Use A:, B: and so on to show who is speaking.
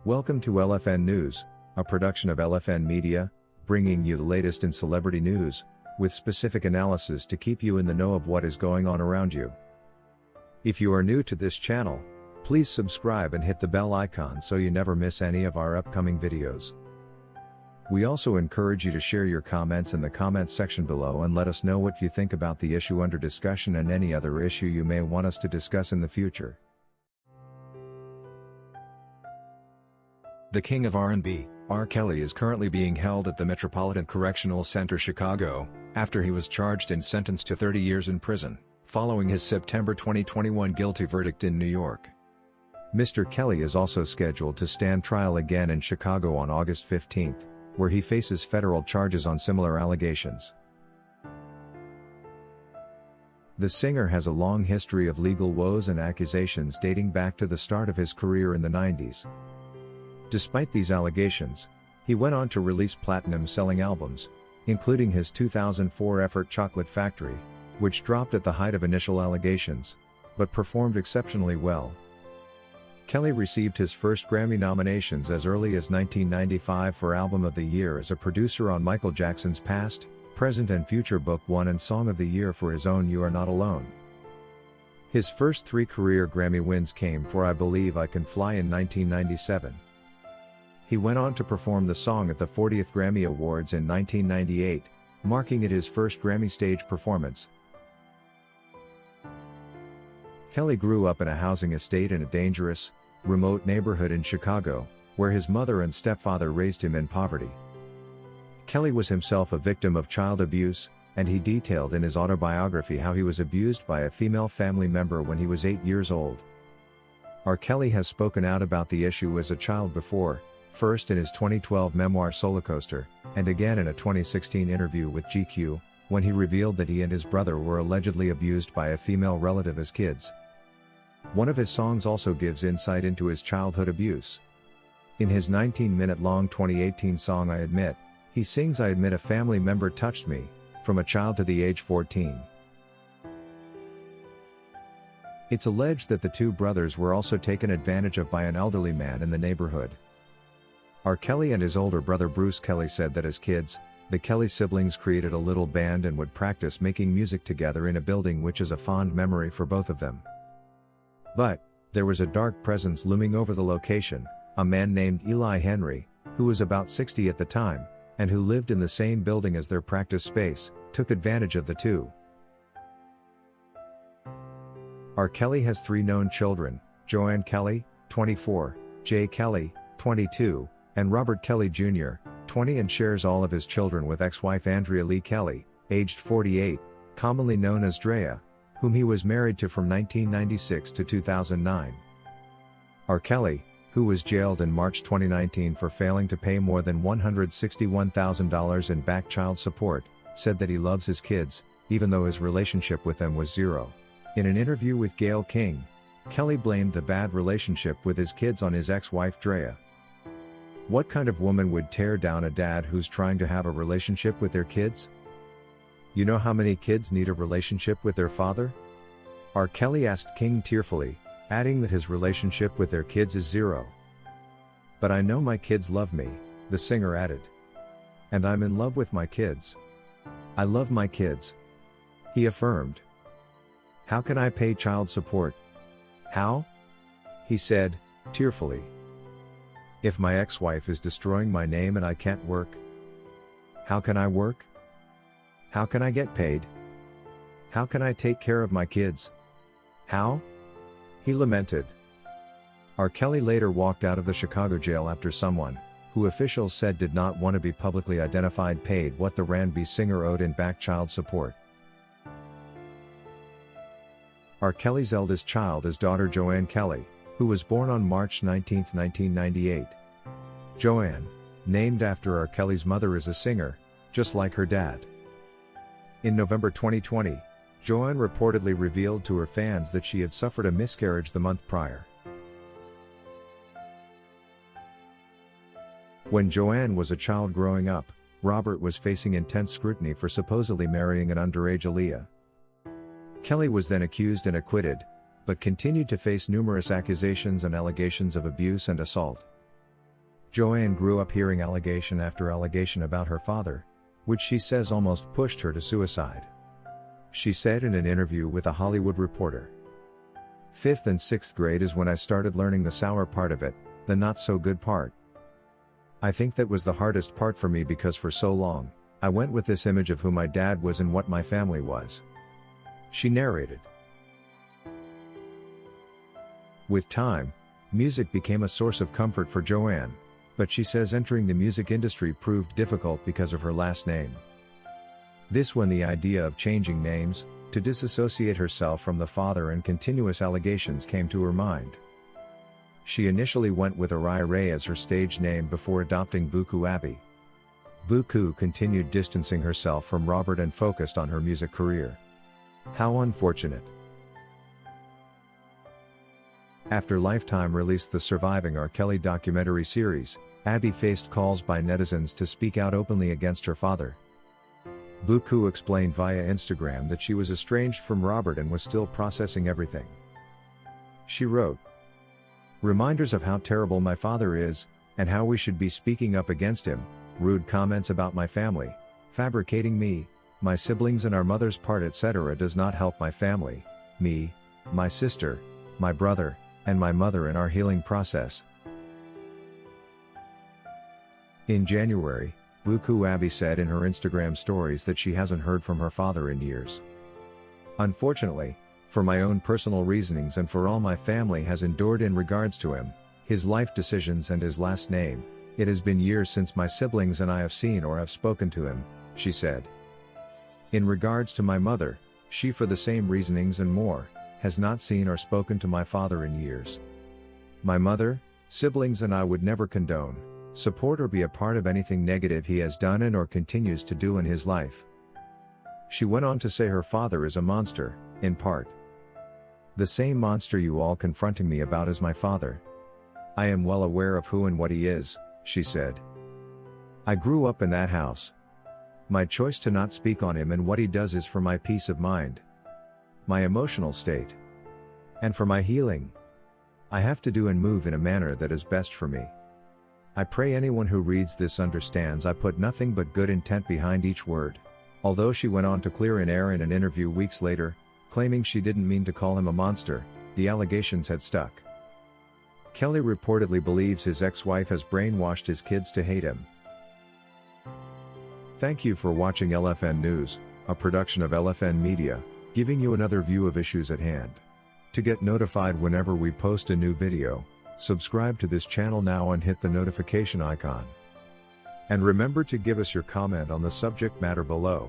A: Welcome to LFN News, a production of LFN Media, bringing you the latest in celebrity news, with specific analysis to keep you in the know of what is going on around you. If you are new to this channel, please subscribe and hit the bell icon so you never miss any of our upcoming videos. We also encourage you to share your comments in the comments section below and let us know what you think about the issue under discussion and any other issue you may want us to discuss in the future. The king of R&B, R. Kelly, is currently being held at the Metropolitan Correctional Center, Chicago, after he was charged and sentenced to 30 years in prison, following his September 2021 guilty verdict in New York. Mr. Kelly is also scheduled to stand trial again in Chicago on August 15, where he faces federal charges on similar allegations. The singer has a long history of legal woes and accusations dating back to the start of his career in the 90s. Despite these allegations, he went on to release platinum-selling albums, including his 2004 effort Chocolate Factory, which dropped at the height of initial allegations, but performed exceptionally well. Kelly received his first Grammy nominations as early as 1995 for Album of the Year as a producer on Michael Jackson's Past, Present and Future Book 1 and Song of the Year for his own You Are Not Alone. His first three career Grammy wins came for I Believe I Can Fly in 1997. He went on to perform the song at the 40th Grammy Awards in 1998, marking it his first Grammy stage performance. Kelly grew up in a housing estate in a dangerous, remote neighborhood in Chicago, where his mother and stepfather raised him in poverty. Kelly was himself a victim of child abuse, and he detailed in his autobiography how he was abused by a female family member when he was 8 years old. R. Kelly has spoken out about the issue as a child before, first in his 2012 memoir Solarcoaster, and again in a 2016 interview with GQ, when he revealed that he and his brother were allegedly abused by a female relative as kids. One of his songs also gives insight into his childhood abuse. In his 19-minute-long 2018 song I Admit, he sings I admit a family member touched me, from a child to the age 14. It's alleged that the two brothers were also taken advantage of by an elderly man in the neighborhood. R. Kelly and his older brother Bruce Kelly said that as kids, the Kelly siblings created a little band and would practice making music together in a building, which is a fond memory for both of them. But there was a dark presence looming over the location, a man named Eli Henry, who was about 60 at the time, and who lived in the same building as their practice space, took advantage of the two. R. Kelly has three known children, Joann Kelly, 24, Jay Kelly, 22, and Robert Kelly Jr., 20, and shares all of his children with ex-wife Andrea Lee Kelly, aged 48, commonly known as Drea, whom he was married to from 1996 to 2009. R. Kelly, who was jailed in March 2019 for failing to pay more than $161,000 in back child support, said that he loves his kids, even though his relationship with them was zero. In an interview with Gayle King, Kelly blamed the bad relationship with his kids on his ex-wife Drea. What kind of woman would tear down a dad who's trying to have a relationship with their kids? You know how many kids need a relationship with their father? R. Kelly asked King tearfully, adding that his relationship with their kids is zero. But I know my kids love me, the singer added. And I'm in love with my kids. I love my kids. He affirmed. How can I pay child support? How? He said, tearfully. If my ex-wife is destroying my name and I can't work? How can I work? How can I get paid? How can I take care of my kids? How? He lamented. R. Kelly later walked out of the Chicago jail after someone, who officials said did not want to be publicly identified, paid what the R&B singer owed in back child support. R. Kelly's eldest child is daughter Joann Kelly, who was born on March 19, 1998. Joanne, named after R. Kelly's mother, is a singer, just like her dad. In November 2020, Joanne reportedly revealed to her fans that she had suffered a miscarriage the month prior. When Joanne was a child growing up, Robert was facing intense scrutiny for supposedly marrying an underage Aaliyah. Kelly was then accused and acquitted, but continued to face numerous accusations and allegations of abuse and assault. Joanne grew up hearing allegation after allegation about her father, which she says almost pushed her to suicide. She said in an interview with a Hollywood Reporter, "5th and 6th grade is when I started learning the sour part of it, the not so good part. I think that was the hardest part for me because for so long, I went with this image of who my dad was and what my family was," she narrated. With time, music became a source of comfort for Joanne, but she says entering the music industry proved difficult because of her last name. This when the idea of changing names, to disassociate herself from the father and continuous allegations came to her mind. She initially went with Arai Ray as her stage name before adopting Buku Abby. Buku continued distancing herself from Robert and focused on her music career. How unfortunate. After Lifetime released the Surviving R. Kelly documentary series, Abby faced calls by netizens to speak out openly against her father. Buku explained via Instagram that she was estranged from Robert and was still processing everything. She wrote, "Reminders of how terrible my father is, and how we should be speaking up against him, rude comments about my family, fabricating me, my siblings and our mother's part etc. does not help my family, me, my sister, my brother, and my mother in our healing process." In January, Buku Abby said in her Instagram stories that she hasn't heard from her father in years. "Unfortunately, for my own personal reasonings and for all my family has endured in regards to him, his life decisions and his last name, it has been years since my siblings and I have seen or have spoken to him," she said. In regards to my mother, she for the same reasonings and more, has not seen or spoken to my father in years. My mother, siblings and I would never condone, support or be a part of anything negative he has done and or continues to do in his life. She went on to say her father is a monster, in part. "The same monster you all confronting me about is my father. I am well aware of who and what he is," she said. "I grew up in that house. My choice to not speak on him and what he does is for my peace of mind, my emotional state, and for my healing. I have to do and move in a manner that is best for me. I pray anyone who reads this understands I put nothing but good intent behind each word." Although she went on to clear in air in an interview weeks later, claiming she didn't mean to call him a monster, the allegations had stuck. Kelly reportedly believes his ex-wife has brainwashed his kids to hate him. Thank you for watching LFN News, a production of LFN Media, giving you another view of issues at hand. To get notified whenever we post a new video, subscribe to this channel now and hit the notification icon. And remember to give us your comment on the subject matter below.